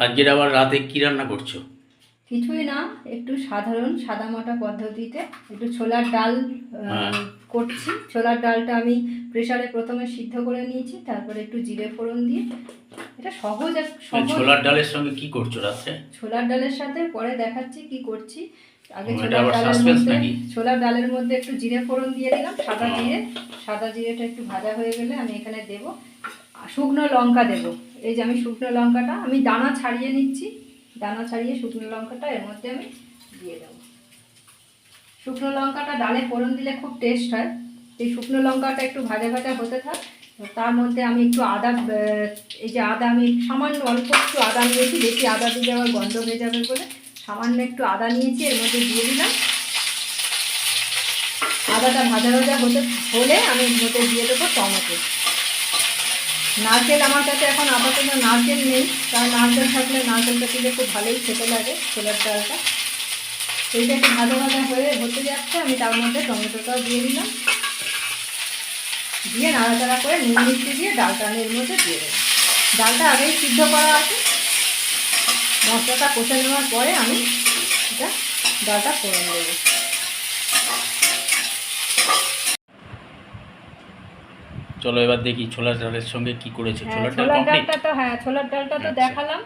আজকের আবার রাতে কি রান্না করছো? কিছুই না, একটু সাধারণ সাদামাটা পদ্ধতিতে একটু ছোলার ডাল হ্যাঁ। করছি। ছোলার ডালটা আমি প্রেসারে প্রথমে সিদ্ধ করে নিয়েছি, তারপরে একটু জিরে ফোড়ন দিয়ে, এটা সহজ সহজ। ছোলার ডালের সঙ্গে কি করছো রাতে? ছোলার ডালের সাথে পরে দেখাচ্ছি কি করছি। আগে এটা আবার ছোলার ডালের মধ্যে একটু জিরে ফোড়ন দিয়ে দিলাম, সাদা জিরেটা একটু ভাজা হয়ে গেলে আমি এখানে দেব শুকনো লঙ্কা দেব। এই যে আমি শুকনো লঙ্কাটা আমি দানা ছাড়িয়ে নিচ্ছি, দানা ছাড়িয়ে শুকনো লঙ্কাটা এর মধ্যে আমি দিয়ে দেবো। শুকনো লঙ্কাটা ডালে ফোড়ন দিলে খুব টেস্ট হয়। এই শুকনো লঙ্কাটা একটু ভাজা ভাজা হতে থাক, তার মধ্যে আমি একটু আদা, এই যে আদা আমি সামান্য অল্প একটু আদা নিয়েছি, বেশি আদা দিলে আবার গন্ধ হয়ে যাবে বলে সামান্য একটু আদা নিয়েছি, এর মধ্যে দিয়ে দিলাম। আদাটা ভাজা ভাজা হলে আমি এর মধ্যে দিয়ে দেবো টমেটো। নারকেল আমার কাছে এখন আপাতত নারকেল নেই, কারণ নারকেল থাকলে নারকেলটা দিলে খুব ভালোই খেতে লাগে ছোলার ডালটা। সেইটা একটু ভাজা ভাজা হতে যাচ্ছে, আমি তার মধ্যে টমেটোটাও দিয়ে দিলাম, দিয়ে নাড়াচাড়া করে নুন মিষ্টি দিয়ে ডালটা আমি এর মধ্যে দিয়ে দেবো। ডালটা আগেই সিদ্ধ করা আছে, মশলাটা কষে নেওয়ার পরে আমি ডালটা ফোড়ন দেবো। চলো এবার দেখি ছোলার ডালের সঙ্গে কি করেছে। ছোলার ডালটা তো দেখালাম।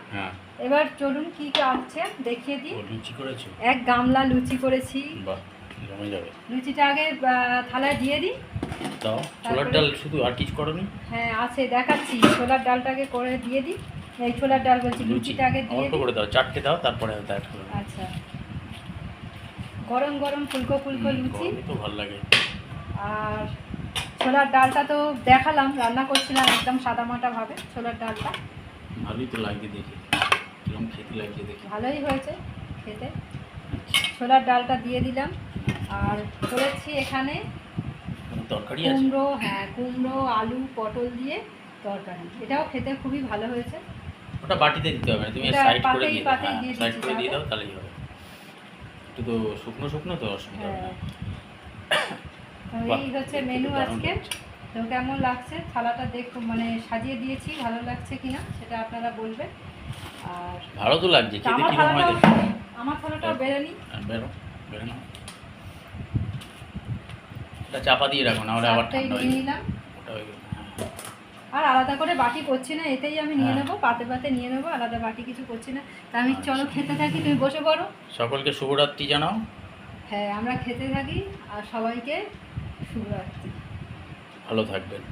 এবার চলুন কি আছে দেখিয়ে দিই। লুচি করেছো? এক গামলা লুচি করেছি। বাহ, জমে যাবে। লুচিটা আগে থালায় দিয়ে দিই। দাও। ছোলার ডাল শুধু, আর কিছু করোনি? হ্যাঁ আছে, দেখাচ্ছি। ছোলার ডালটাকে করে দিয়ে দিই, এই ছোলার ডাল বলছি, লুচিটা আগে দিয়ে অল্প করে দাও, চারটে দাও, তারপরে অ্যাড করো। আচ্ছা, গরম গরম ফুলকো ফুলকো লুচি তো ভালো লাগে। আর ছোলার ডালটা তো দেখালাম, রান্না করছিলাম একদম সাদামাটা ভাবে। ছোলার ডালটা ভালোই তো লাগছে দেখে, কিরকম খেতে লাগছে দেখে। ভালোই হয়েছে খেতে। ছোলার ডালটা দিয়ে দিলাম, আর করেছি এখানে তরকারি আছে কুমড়ো, কুমড়ো আলু পটল দিয়ে তরকারি। এটাও খেতে খুবই ভালো হয়েছে। ওটা বাটিতে দিতে হবে না, তুমি সাইড করে দিয়ে দাও। সাইড করে দিয়ে দাও, তাহলেই হবে। একটু তো শুকনো শুকনো তো অসুবিধা হবে না। এই হচ্ছে মেনু আজকে। তো কেমন লাগছে থালাটা দেখুন, মানে সাজিয়ে দিয়েছি, ভালো লাগছে কিনা সেটা আপনারা বলবেন। আর ভালো তো লাগছে খেতে। কি রকম হয় আমার থালাটাও বেরোনি, বেরোনো। এটা চাপা দিয়ে রাখো, না হলে আবার ঠান্ডা হয়ে যাবে। ওটা হয়ে গেল। আর আলাদা করে বাটি করছি না, এতেই আমি নিয়ে নেবো, পাতে পাতে নিয়ে নেবো, আলাদা বাটি কিছু করছি না। তা আমি চলো খেতে থাকি, তুমি বসে পড়ো। সকলকে শুভরাত্রি জানাও। হ্যাঁ, আমরা খেতে থাকি, আর সবাইকে শুভরাত্রি। ভালো থাকবেন।